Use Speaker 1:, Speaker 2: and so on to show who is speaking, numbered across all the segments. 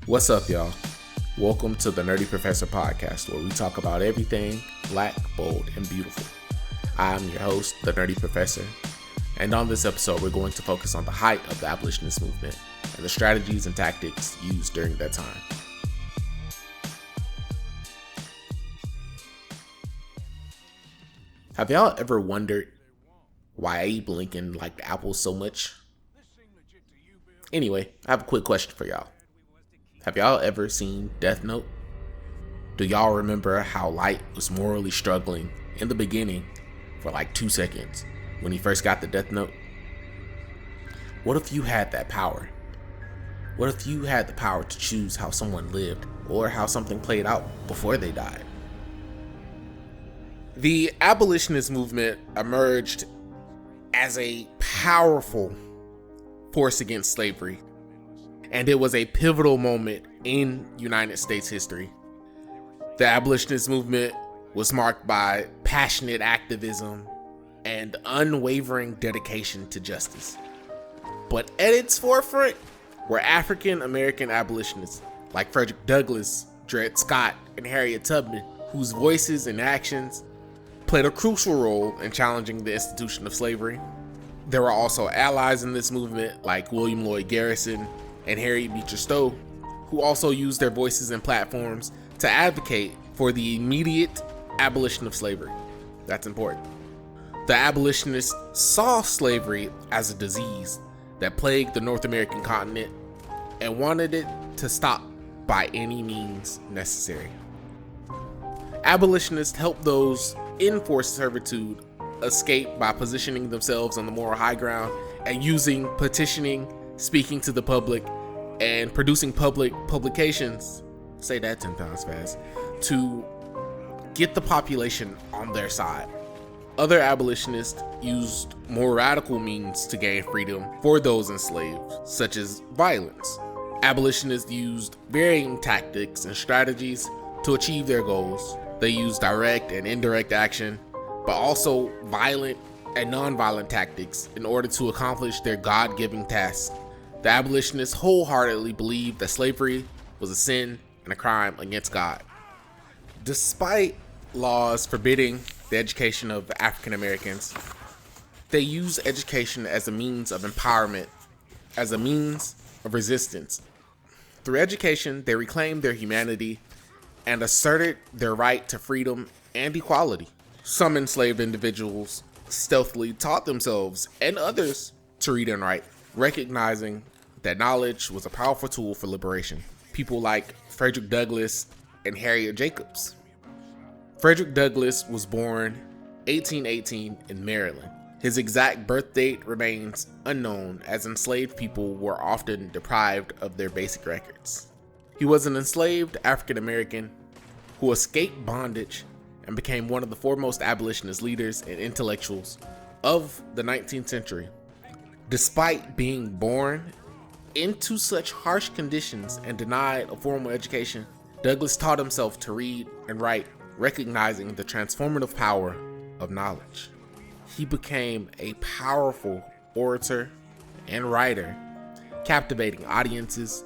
Speaker 1: What's up, y'all? Welcome to the Nerdy Professor podcast, where we talk about everything black, bold, and beautiful. I'm your host, the Nerdy Professor, and on this episode, we're going to focus on the height of the Abolitionist movement and the strategies and tactics used during that time. Have y'all ever wondered why Abe Lincoln liked apples so much? Anyway, I have a quick question for y'all. Have y'all ever seen Death Note? Do y'all remember how Light was morally struggling in the beginning for like 2 seconds when he first got the Death Note? What if you had that power? What if you had the power to choose how someone lived or how something played out before they died? The abolitionist movement emerged as a powerful force against slavery, and it was a pivotal moment in United States history. The abolitionist movement was marked by passionate activism and unwavering dedication to justice. But at its forefront were African American abolitionists like Frederick Douglass, Dred Scott, and Harriet Tubman, whose voices and actions played a crucial role in challenging the institution of slavery. There were also allies in this movement like William Lloyd Garrison and Harriet Beecher Stowe, who also used their voices and platforms to advocate for the immediate abolition of slavery. That's important. The abolitionists saw slavery as a disease that plagued the North American continent and wanted it to stop by any means necessary. Abolitionists helped those in forced servitude escape by positioning themselves on the moral high ground and using petitioning, speaking to the public, and producing public publications, say that 10 times fast, to get the population on their side. Other abolitionists used more radical means to gain freedom for those enslaved, such as violence. Abolitionists used varying tactics and strategies to achieve their goals. They used direct and indirect action, but also violent and non-violent tactics in order to accomplish their God-given task. The abolitionists wholeheartedly believed that slavery was a sin and a crime against God. Despite laws forbidding the education of African Americans, they used education as a means of empowerment, as a means of resistance. Through education, they reclaimed their humanity and asserted their right to freedom and equality. Some enslaved individuals stealthily taught themselves and others to read and write, recognizing that knowledge was a powerful tool for liberation. People like Frederick Douglass and Harriet Jacobs. Frederick Douglass was born 1818 in Maryland. His exact birth date remains unknown, as enslaved people were often deprived of their basic records. He was an enslaved African American who escaped bondage and became one of the foremost abolitionist leaders and intellectuals of the 19th century. Despite being born into such harsh conditions and denied a formal education, Douglass taught himself to read and write, recognizing the transformative power of knowledge. He became a powerful orator and writer, captivating audiences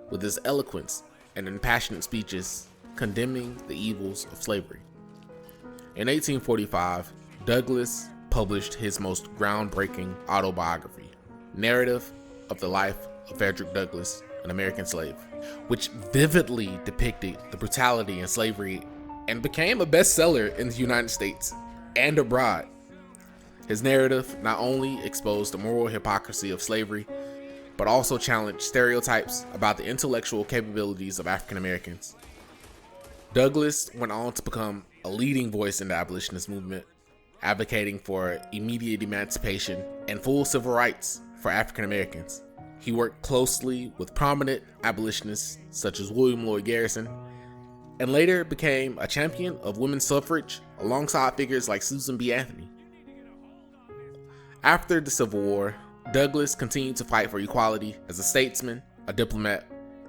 Speaker 1: with his eloquence and impassioned speeches condemning the evils of slavery. In 1845, Douglass published his most groundbreaking autobiography, Narrative of the Life of Frederick Douglass, an American Slave, which vividly depicted the brutality in slavery and became a bestseller in the United States and abroad. His narrative not only exposed the moral hypocrisy of slavery, but also challenged stereotypes about the intellectual capabilities of African Americans. Douglass went on to become a leading voice in the abolitionist movement, advocating for immediate emancipation and full civil rights for African Americans. He worked closely with prominent abolitionists such as William Lloyd Garrison, and later became a champion of women's suffrage alongside figures like Susan B. Anthony. After the Civil War, Douglass continued to fight for equality as a statesman, a diplomat,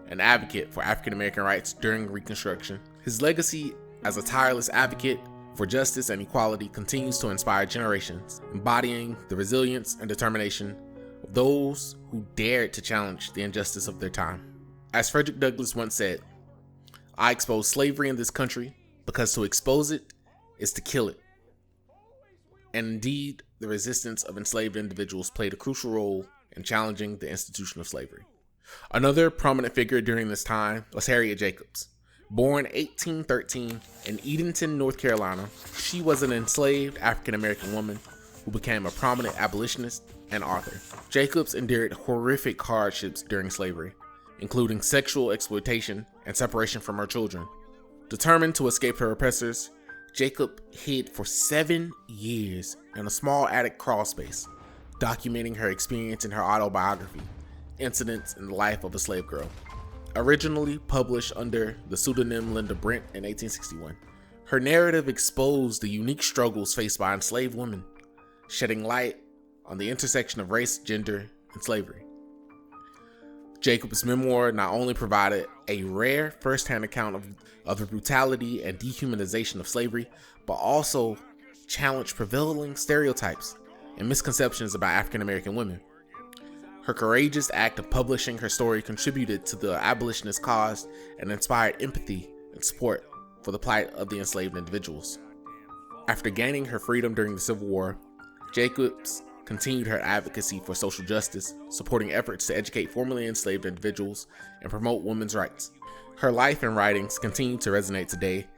Speaker 1: and advocate for African American rights during Reconstruction. His legacy as a tireless advocate for justice and equality continues to inspire generations, embodying the resilience and determination of those who dared to challenge the injustice of their time. As Frederick Douglass once said, "I expose slavery in this country because to expose it is to kill it." And indeed, the resistance of enslaved individuals played a crucial role in challenging the institution of slavery. Another prominent figure during this time was Harriet Jacobs. Born 1813 in Edenton, North Carolina, she was an enslaved African-American woman who became a prominent abolitionist and author. Jacobs endured horrific hardships during slavery, including sexual exploitation and separation from her children. Determined to escape her oppressors, Jacob hid for 7 years in a small attic crawl space, documenting her experience in her autobiography, Incidents in the Life of a Slave Girl. Originally published under the pseudonym Linda Brent in 1861, her narrative exposed the unique struggles faced by enslaved women, shedding light on the intersection of race, gender, and slavery. Jacob's memoir not only provided a rare first-hand account of the brutality and dehumanization of slavery, but also challenged prevailing stereotypes and misconceptions about African-American women. Her courageous act of publishing her story contributed to the abolitionist cause and inspired empathy and support for the plight of the enslaved individuals. After gaining her freedom during the Civil War, Jacobs continued her advocacy for social justice, supporting efforts to educate formerly enslaved individuals and promote women's rights. Her life and writings continue to resonate today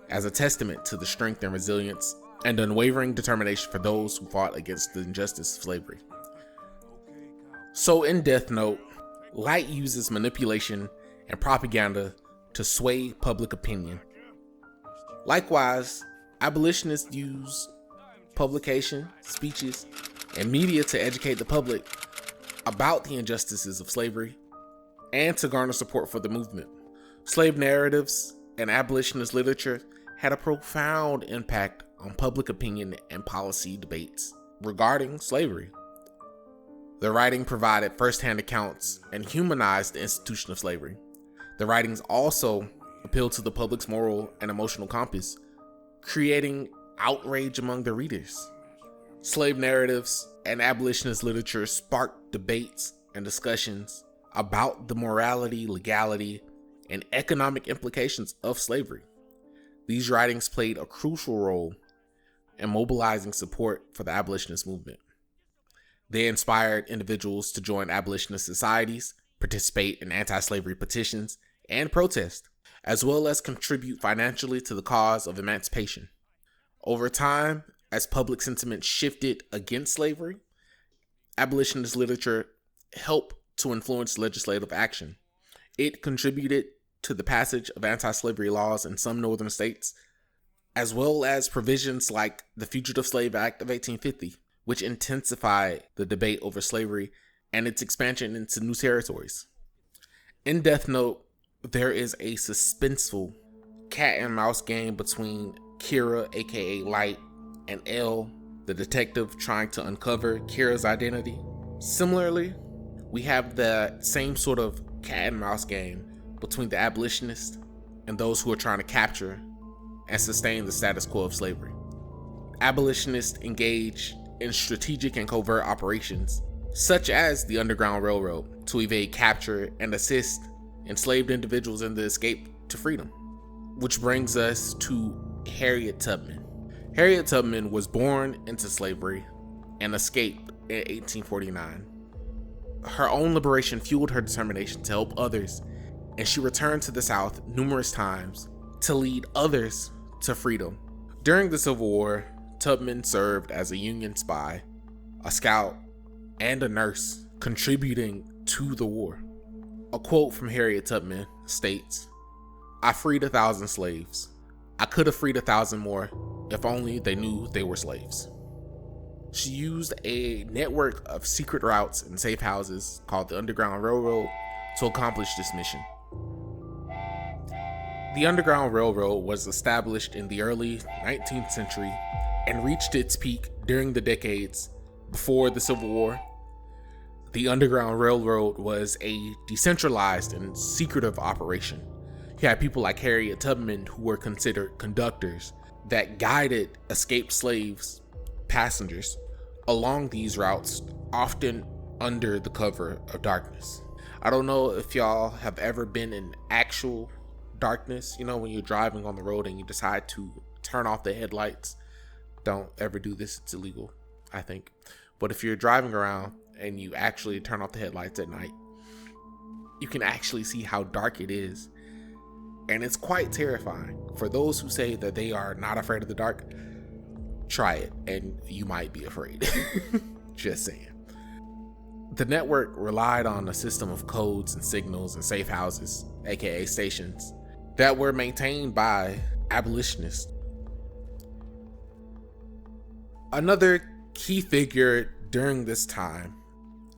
Speaker 1: as a testament to the strength and resilience and unwavering determination for those who fought against the injustice of slavery. So in Death Note, Light uses manipulation and propaganda to sway public opinion. Likewise, abolitionists use publication, speeches, and media to educate the public about the injustices of slavery and to garner support for the movement. Slave narratives and abolitionist literature had a profound impact on public opinion and policy debates regarding slavery. The writing provided first-hand accounts and humanized the institution of slavery. The writings also appealed to the public's moral and emotional compass, creating outrage among the readers. Slave narratives and abolitionist literature sparked debates and discussions about the morality, legality, and economic implications of slavery. These writings played a crucial role in mobilizing support for the abolitionist movement. They inspired individuals to join abolitionist societies, participate in anti-slavery petitions and protest, as well as contribute financially to the cause of emancipation. Over time, as public sentiment shifted against slavery, abolitionist literature helped to influence legislative action. It contributed to the passage of anti-slavery laws in some northern states, as well as provisions like the Fugitive Slave Act of 1850, which intensified the debate over slavery and its expansion into new territories. In Death Note, there is a suspenseful cat and mouse game between Kira, aka Light, and L, the detective trying to uncover Kira's identity. Similarly, we have the same sort of cat and mouse game between the abolitionists and those who are trying to capture and sustain the status quo of slavery. Abolitionists engage in strategic and covert operations, such as the Underground Railroad, to evade capture and assist enslaved individuals in the escape to freedom. Which brings us to Harriet Tubman. Harriet Tubman was born into slavery and escaped in 1849. Her own liberation fueled her determination to help others, and she returned to the South numerous times to lead others to freedom. During the Civil War, Tubman served as a Union spy, a scout, and a nurse, contributing to the war. A quote from Harriet Tubman states, "I freed 1,000 slaves. I could have freed 1,000 more if only they knew they were slaves." She used a network of secret routes and safe houses called the Underground Railroad to accomplish this mission. The Underground Railroad was established in the early 19th century and reached its peak during the decades before the Civil War. The Underground Railroad was a decentralized and secretive operation. You had people like Harriet Tubman who were considered conductors that guided escaped slaves, passengers, along these routes, often under the cover of darkness. I don't know if y'all have ever been in actual darkness, when you're driving on the road and you decide to turn off the headlights. Don't ever do this, it's illegal, I think. But if you're driving around and you actually turn off the headlights at night, you can actually see how dark it is. And it's quite terrifying. For those who say that they are not afraid of the dark, try it and you might be afraid. Just saying. The network relied on a system of codes and signals and safe houses, aka stations, that were maintained by abolitionists. Another key figure during this time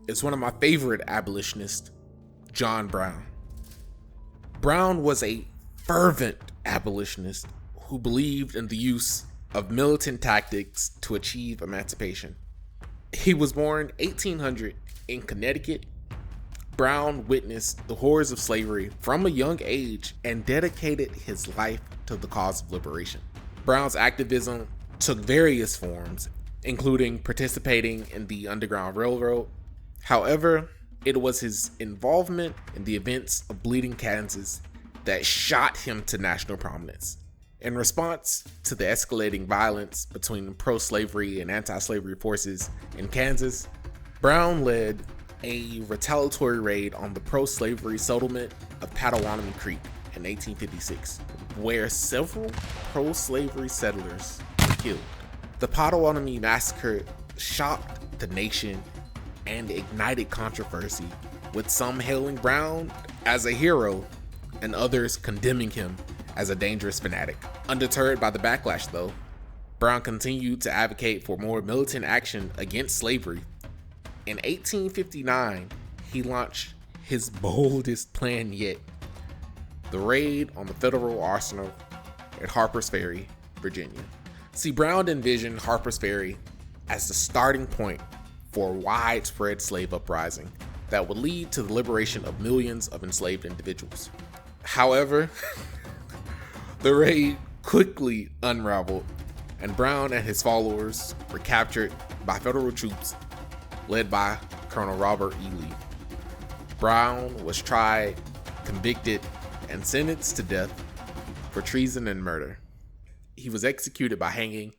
Speaker 1: is one of my favorite abolitionists, John Brown. Brown was a fervent abolitionist who believed in the use of militant tactics to achieve emancipation. He was born 1800 in Connecticut. Brown witnessed the horrors of slavery from a young age and dedicated his life to the cause of liberation. Brown's activism took various forms, including participating in the Underground Railroad. However, it was his involvement in the events of Bleeding Kansas that shot him to national prominence. In response to the escalating violence between pro-slavery and anti-slavery forces in Kansas, Brown led a retaliatory raid on the pro-slavery settlement of Pottawatomie Creek in 1856, where several pro-slavery settlers were killed. The Pottawatomie Massacre shocked the nation and ignited controversy, with some hailing Brown as a hero and others condemning him as a dangerous fanatic. Undeterred by the backlash, though, Brown continued to advocate for more militant action against slavery. In 1859, he launched his boldest plan yet, the raid on the Federal Arsenal at Harper's Ferry, Virginia. See, Brown envisioned Harper's Ferry as the starting point for a widespread slave uprising that would lead to the liberation of millions of enslaved individuals. However, the raid quickly unraveled, and Brown and his followers were captured by federal troops led by Colonel Robert E. Lee. Brown was tried, convicted, and sentenced to death for treason and murder. He was executed by hanging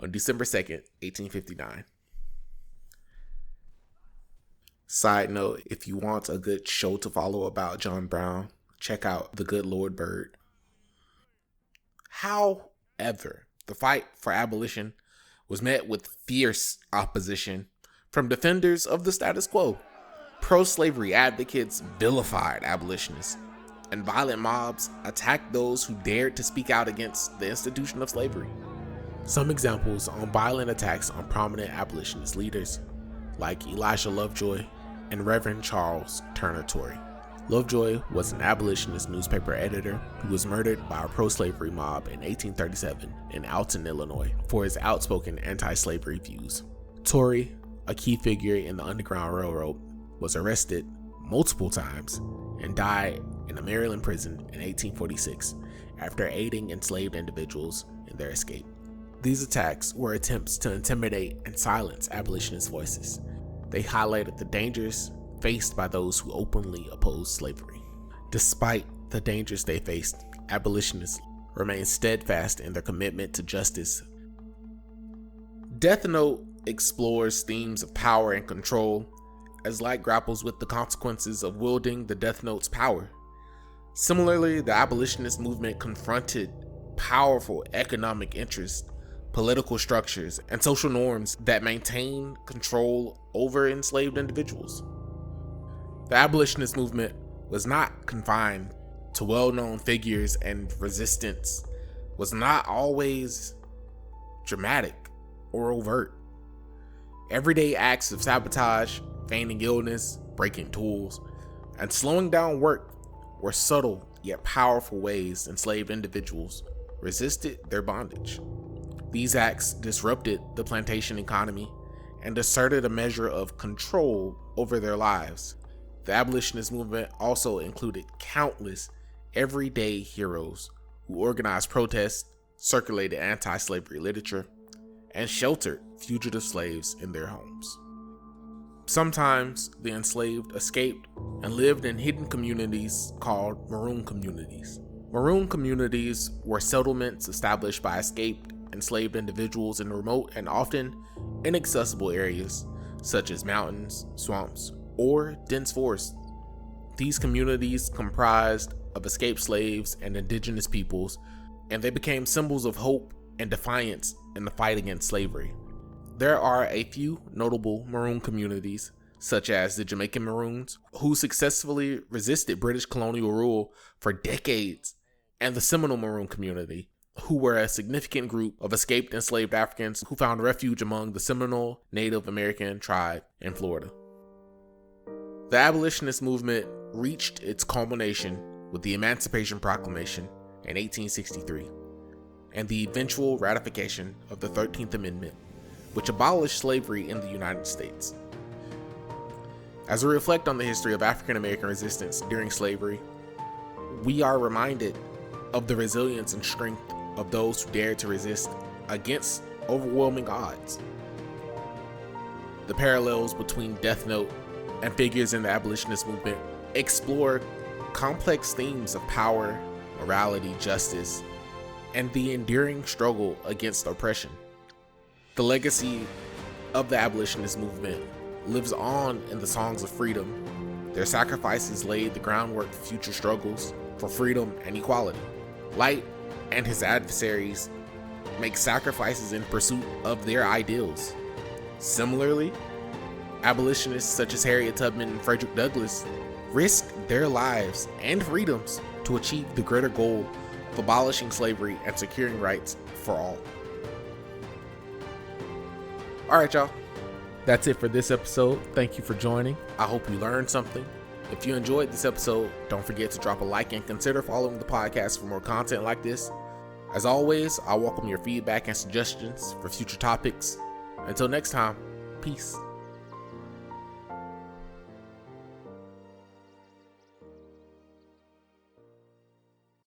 Speaker 1: on December 2nd, 1859. Side note, if you want a good show to follow about John Brown, check out The Good Lord Bird. However, the fight for abolition was met with fierce opposition from defenders of the status quo. Pro-slavery advocates vilified abolitionists, and violent mobs attacked those who dared to speak out against the institution of slavery. Some examples on violent attacks on prominent abolitionist leaders like Elijah Lovejoy and Reverend Charles Turner Torrey. Lovejoy was an abolitionist newspaper editor who was murdered by a pro-slavery mob in 1837 in Alton, Illinois, for his outspoken anti-slavery views. Torrey, a key figure in the Underground Railroad, was arrested multiple times and died in a Maryland prison in 1846 after aiding enslaved individuals in their escape. These attacks were attempts to intimidate and silence abolitionist voices. They highlighted the dangers faced by those who openly opposed slavery. Despite the dangers they faced, abolitionists remained steadfast in their commitment to justice. Death Note explores themes of power and control as Light grapples with the consequences of wielding the Death Note's power. Similarly, the abolitionist movement confronted powerful economic interests, political structures, and social norms that maintain control over enslaved individuals. The abolitionist movement was not confined to well-known figures, and resistance was not always dramatic or overt. Everyday acts of sabotage, feigning illness, breaking tools, and slowing down work were subtle yet powerful ways enslaved individuals resisted their bondage. These acts disrupted the plantation economy and asserted a measure of control over their lives. The abolitionist movement also included countless everyday heroes who organized protests, circulated anti-slavery literature, and sheltered fugitive slaves in their homes. Sometimes the enslaved escaped and lived in hidden communities called maroon communities. Maroon communities were settlements established by escaped enslaved individuals in remote and often inaccessible areas such as mountains, swamps, or dense forests. These communities comprised of escaped slaves and indigenous peoples, and they became symbols of hope and defiance in the fight against slavery. There are a few notable maroon communities, such as the Jamaican Maroons, who successfully resisted British colonial rule for decades, and the Seminole Maroon community, who were a significant group of escaped enslaved Africans who found refuge among the Seminole Native American tribe in Florida. The abolitionist movement reached its culmination with the Emancipation Proclamation in 1863 and the eventual ratification of the 13th Amendment, which abolished slavery in the United States. As we reflect on the history of African American resistance during slavery, we are reminded of the resilience and strength of those who dared to resist against overwhelming odds. The parallels between Death Note and figures in the abolitionist movement explore complex themes of power, morality, justice, and the enduring struggle against oppression. The legacy of the abolitionist movement lives on in the songs of freedom. Their sacrifices laid the groundwork for future struggles for freedom and equality. Light and his adversaries make sacrifices in pursuit of their ideals. Similarly, abolitionists such as Harriet Tubman and Frederick Douglass risked their lives and freedoms to achieve the greater goal of abolishing slavery and securing rights for all. All right, y'all. That's it for this episode. Thank you for joining. I hope you learned something. If you enjoyed this episode, don't forget to drop a like and consider following the podcast for more content like this. As always, I welcome your feedback and suggestions for future topics. Until next time, peace.